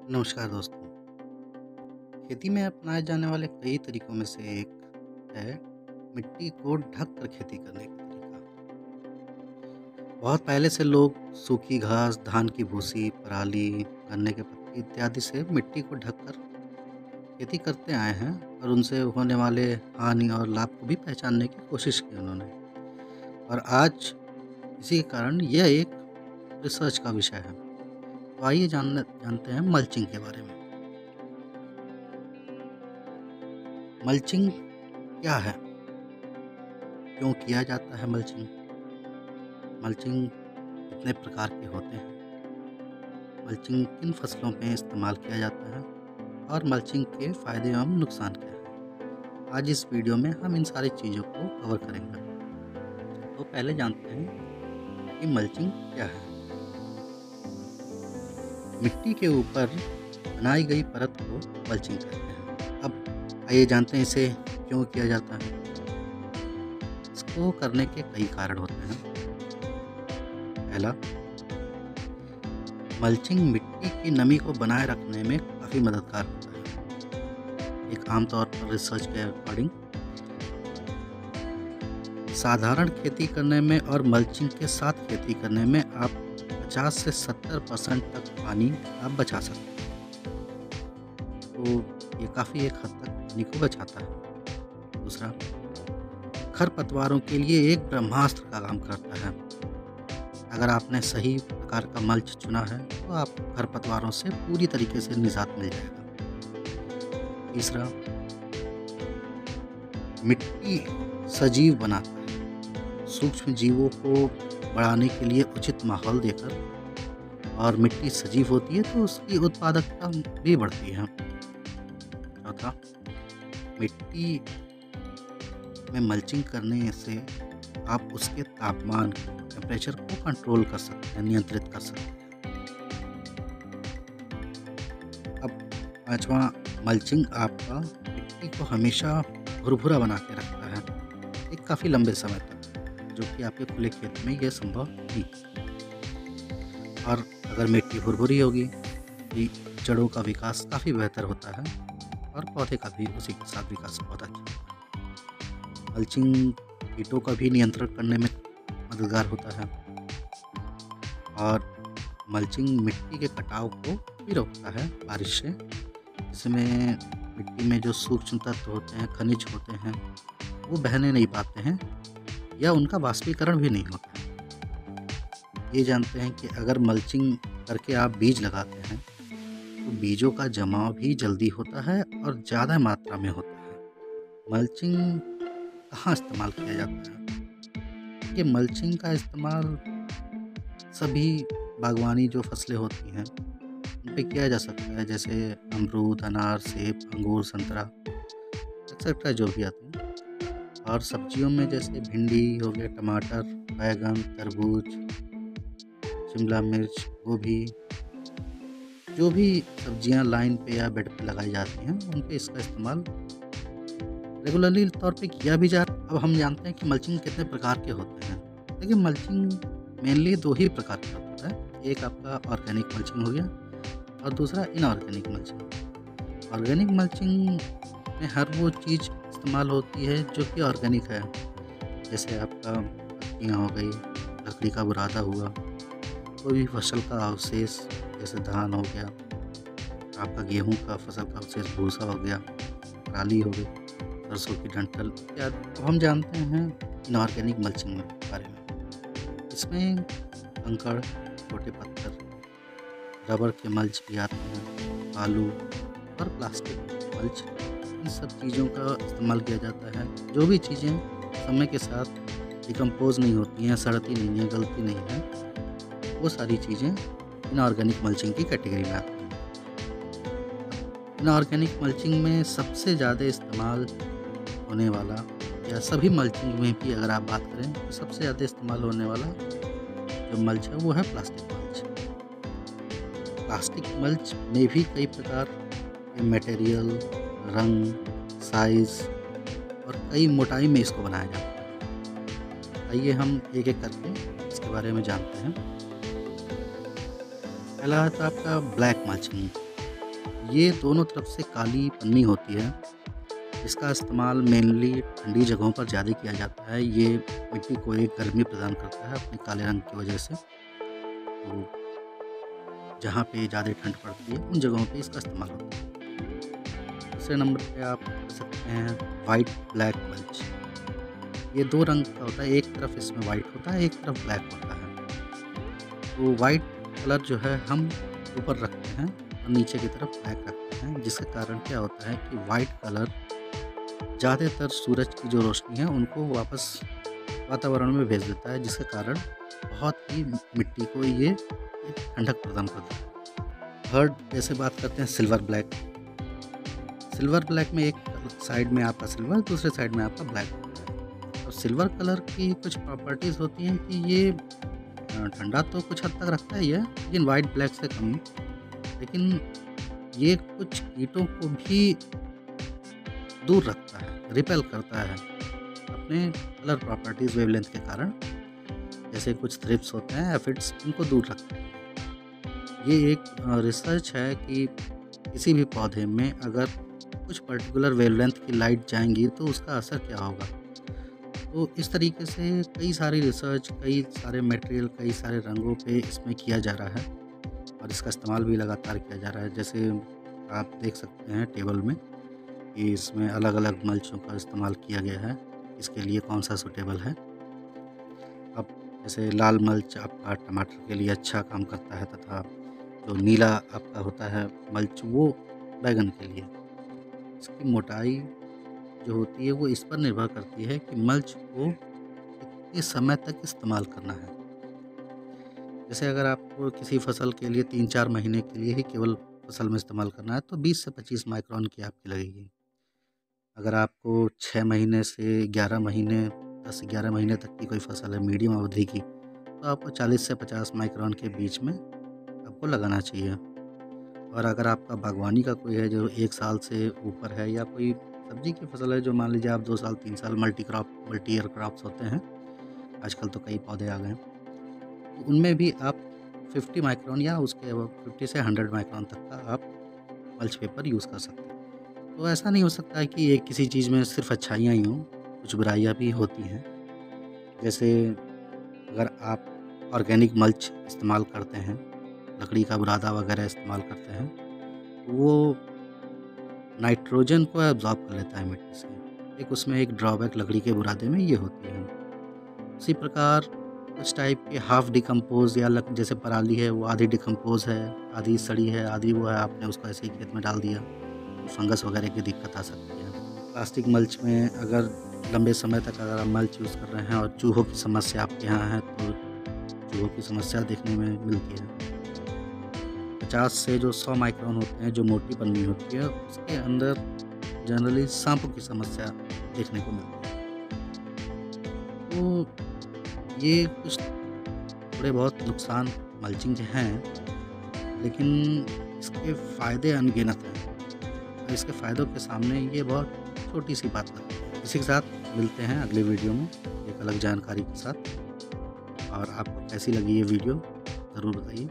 नमस्कार दोस्तों। खेती में अपनाए जाने वाले कई तरीकों में से एक है मिट्टी को ढक कर खेती करने का तरीका। बहुत पहले से लोग सूखी घास, धान की भूसी, पराली, गन्ने के पत्ते इत्यादि से मिट्टी को ढक कर खेती करते आए हैं और उनसे होने वाले हानि और लाभ को भी पहचानने की कोशिश की उन्होंने। और आज इसी के कारण यह एक रिसर्च का विषय है। तो आइए जानते हैं मल्चिंग के बारे में। मल्चिंग क्या है? क्यों किया जाता है मल्चिंग? मल्चिंग कितने प्रकार के होते हैं? मल्चिंग किन फसलों में इस्तेमाल किया जाता है? और मल्चिंग के फ़ायदे एवं नुकसान क्या हैं? आज इस वीडियो में हम इन सारी चीज़ों को कवर करेंगे। तो पहले जानते हैं कि मल्चिंग क्या है? मिट्टी के ऊपर बनाई गई परत को मल्चिंग कहते हैं। अब आइए जानते हैं इसे क्यों किया जाता है? इसको करने के कई कारण होते हैं। पहला, मल्चिंग मिट्टी की नमी को बनाए रखने में काफ़ी मददगार होता है। एक आमतौर पर रिसर्च के अकॉर्डिंग साधारण खेती करने में और मल्चिंग के साथ खेती करने में आप 50 से 70% तक पानी आप बचा सकते हैं। तो ये काफ़ी एक हद तक पानी को बचाता है। दूसरा, खरपतवारों के लिए एक ब्रह्मास्त्र का काम करता है। अगर आपने सही प्रकार का मल्च चुना है तो आपको खरपतवारों से पूरी तरीके से निजात मिल जाएगा। तीसरा, मिट्टी सजीव बनाता है। सूक्ष्म जीवों को बढ़ाने के लिए उचित माहौल देकर और मिट्टी सजीव होती है तो उसकी उत्पादकता भी बढ़ती है। चौथा, मिट्टी में मल्चिंग करने से आप उसके तापमान टेम्परेचर को कंट्रोल कर सकते हैं, नियंत्रित कर सकते हैं। अब पाँचवा, मल्चिंग आपका मिट्टी को हमेशा भुरभुरा बना के रखता है एक काफ़ी लंबे समय तक, जो कि आपके खुले खेत में यह संभव नहीं। और अगर मिट्टी भुरभुरी होगी तो जड़ों का विकास काफ़ी बेहतर होता है और पौधे का भी उसी के साथ विकास बहुत अच्छा होता है। मल्चिंग कीटों का भी नियंत्रण करने में मददगार होता है और मल्चिंग मिट्टी के कटाव को भी रोकता है बारिश से। इसमें मिट्टी में जो सूक्ष्म तत्व होते हैं, खनिज होते हैं, वो बहने नहीं पाते हैं या उनका वाष्पीकरण भी नहीं होता है। ये जानते हैं कि अगर मल्चिंग करके आप बीज लगाते हैं तो बीजों का जमाव भी जल्दी होता है और ज़्यादा मात्रा में होता है। मल्चिंग कहाँ इस्तेमाल किया जाता है? ये मल्चिंग का इस्तेमाल सभी बागवानी जो फसलें होती हैं उन पे किया जा सकता है, जैसे अमरूद, अनार, सेब, अंगूर, संतरा एक्सेट्रा जो भी आते हैं। और सब्जियों में जैसे भिंडी हो गया, टमाटर, बैंगन, तरबूज, शिमला मिर्च, गोभी, जो भी सब्जियां लाइन पे या बेड पे लगाई जाती हैं उन पे इसका इस्तेमाल रेगुलरली तौर पे किया भी जा रहा है। अब हम जानते हैं कि मल्चिंग कितने प्रकार के होते हैं। देखिए, मल्चिंग मेनली दो ही प्रकार का होता है। एक आपका ऑर्गेनिक मल्चिंग हो गया और दूसरा इनऑर्गेनिक मल्चिंग। ऑर्गेनिक मल्चिंग में हर वो चीज़ इस्तेमाल होती है जो कि ऑर्गेनिक है। जैसे आपका पत्तियाँ हो गई, लकड़ी का बुरादा हुआ, कोई भी फसल का अवशेष जैसे धान हो गया, आपका गेहूँ का फसल का अवशेष भूसा हो गया, पराली हो गई, सरसों की डंठल इत्यादि। अब हम जानते हैं इनऑर्गेनिक मल्चिंग के बारे में। इसमें कंकड़, छोटे पत्थर, रबर के मल्च भी आते हैं, बालू और प्लास्टिक मल्च, इन सब चीज़ों का इस्तेमाल किया जाता है। जो भी चीज़ें समय के साथ डिकम्पोज़ नहीं होती हैं, सड़ती नहीं हैं, गलती नहीं है, वो सारी चीज़ें इनऑर्गेनिक मल्चिंग की कैटेगरी में आती हैं। इनऑर्गेनिक मल्चिंग में सबसे ज़्यादा इस्तेमाल होने वाला, या सभी मल्चिंग में भी अगर आप बात करें तो सबसे ज़्यादा इस्तेमाल होने वाला जो मल्च है वो है प्लास्टिक मल्च। प्लास्टिक मल्च में भी कई प्रकार के मटेरियल, रंग, साइज़ और कई मोटाई में इसको बनाया जाता है। आइए हम एक-एक करके इसके बारे में जानते हैं। पहला है तो आपका ब्लैक मल्चिंग। ये दोनों तरफ से काली पन्नी होती है। इसका इस्तेमाल मेनली ठंडी जगहों पर ज़्यादा किया जाता है। ये मिट्टी को एक गर्मी प्रदान करता है अपने काले रंग की वजह से। तो जहाँ पे ज़्यादा ठंड पड़ती है उन जगहों पे इसका इस्तेमाल होता है। दूसरे नंबर पे आप कर सकते हैं वाइट ब्लैक मल्च। ये 2 रंग का होता है, एक तरफ इसमें वाइट होता है, एक तरफ ब्लैक होता है। तो वाइट कलर जो है हम ऊपर रखते हैं और नीचे की तरफ ब्लैक रखते हैं, जिसके कारण क्या होता है कि वाइट कलर ज़्यादातर सूरज की जो रोशनी है उनको वापस वातावरण में भेज देता है, जिसके कारण बहुत ही मिट्टी को ये एक ठंडक प्रदान करता है। थर्ड जैसे बात करते हैं सिल्वर ब्लैक। सिल्वर ब्लैक में एक साइड में आपका सिल्वर, दूसरे साइड में आपका ब्लैक होता है। और सिल्वर कलर की कुछ प्रॉपर्टीज़ होती हैं कि ये ठंडा तो कुछ हद तक रखता ही है, लेकिन वाइट ब्लैक से कम। लेकिन ये कुछ कीटों को भी दूर रखता है, रिपेल करता है अपने कलर प्रॉपर्टीज़ वेवलेंथ के कारण। जैसे कुछ थ्रिप्स होते हैं, एफिड्स, इनको दूर रखता है। ये एक रिसर्च है कि किसी भी पौधे में अगर कुछ पर्टिकुलर वेवलेंथ की लाइट जाएंगी तो उसका असर क्या होगा। तो इस तरीके से कई सारी रिसर्च, कई सारे मटेरियल, कई सारे रंगों पे इसमें किया जा रहा है और इसका इस्तेमाल भी लगातार किया जा रहा है। जैसे आप देख सकते हैं टेबल में कि इसमें अलग-अलग मल्चों का इस्तेमाल किया गया है, इसके लिए कौन-सा सूटेबल है। अब जैसे लाल मल्च आपका टमाटर के लिए अच्छा काम करता है तथा जो नीला आपका होता है मल्च वो बैंगन के लिए। इसकी मोटाई जो होती है वो इस पर निर्भर करती है कि मल्च को कितने समय तक इस्तेमाल करना है। जैसे अगर आपको किसी फसल के लिए 3-4 महीने के लिए ही केवल फसल में इस्तेमाल करना है तो 20 से 25 माइक्रोन की आपकी लगेगी। अगर आपको 6 महीने से 11 महीने 10 से 11 महीने तक की कोई फसल है मीडियम अवधि की, तो आपको 40 से 50 माइक्रोन के बीच में आपको लगाना चाहिए। और अगर आपका बागवानी का कोई है जो 1 साल से ऊपर है, या कोई सब्जी की फसल है जो मान लीजिए आप 2 साल 3 साल मल्टी ईयर क्रॉप्स होते हैं, आजकल तो कई पौधे आ गए हैं, तो उनमें भी आप 50 माइक्रोन या उसके अबव 50 से 100 माइक्रोन तक का आप मल्च पेपर यूज़ कर सकते हैं। तो ऐसा नहीं हो सकता है कि एक किसी चीज़ में सिर्फ अच्छाइयाँ ही हों, कुछ बुराइयाँ भी होती हैं। जैसे अगर आप ऑर्गेनिक मल्च इस्तेमाल करते हैं, लकड़ी का बुरादा वगैरह इस्तेमाल करते हैं, तो वो नाइट्रोजन को एब्ज़ॉर्ब कर लेता है मिट्टी से। एक उसमें एक ड्रॉबैक लकड़ी के बुरादे में ये होती है। उसी प्रकार कुछ टाइप के हाफ़ डिकम्पोज़ या लक जैसे पराली है वो आधी डिकम्पोज़ है, आधी सड़ी है, आधी वो है, आपने उसको ऐसे ही खेत में डाल दिया, तो फंगस वगैरह की दिक्कत आ सकती है। प्लास्टिक मल्च में अगर लंबे समय तक अगर आप मल्च यूज़ कर रहे हैं और चूहों की समस्या आपके यहाँ है, तो चूहों की समस्या देखने में मिलती है। 50 से जो 100 माइक्रोन होते हैं, जो मोटी पन्नी होती है, उसके अंदर जनरली साँपों की समस्या देखने को मिलती है। तो ये कुछ थोड़े बहुत नुकसान मल्चिंग के हैं, लेकिन इसके फ़ायदे अनगिनत हैं और इसके फ़ायदों के सामने ये बहुत छोटी-सी बात लगती है। इसी के साथ मिलते हैं अगले वीडियो में एक अलग जानकारी के साथ, और आपको कैसी लगी ये वीडियो ज़रूर बताइए।